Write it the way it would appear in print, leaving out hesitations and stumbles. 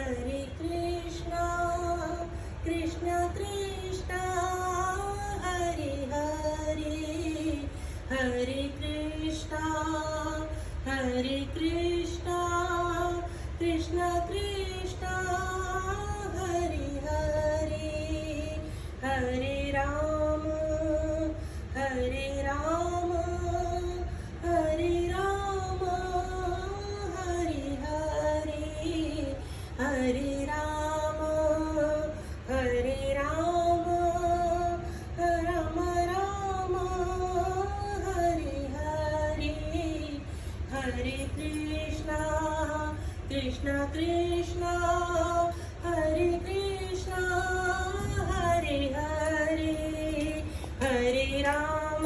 Hare Krishna Krishna Krishna Hare Hare Hare Krishna Krishna Krishna Hare Hare Hare Ram Hare Ram Hare Ram Hare Hare Hare Ram Ram Ram Hare Hare Hare Krishna Krishna Krishna Hare Krishna Hare Hare Hare Ram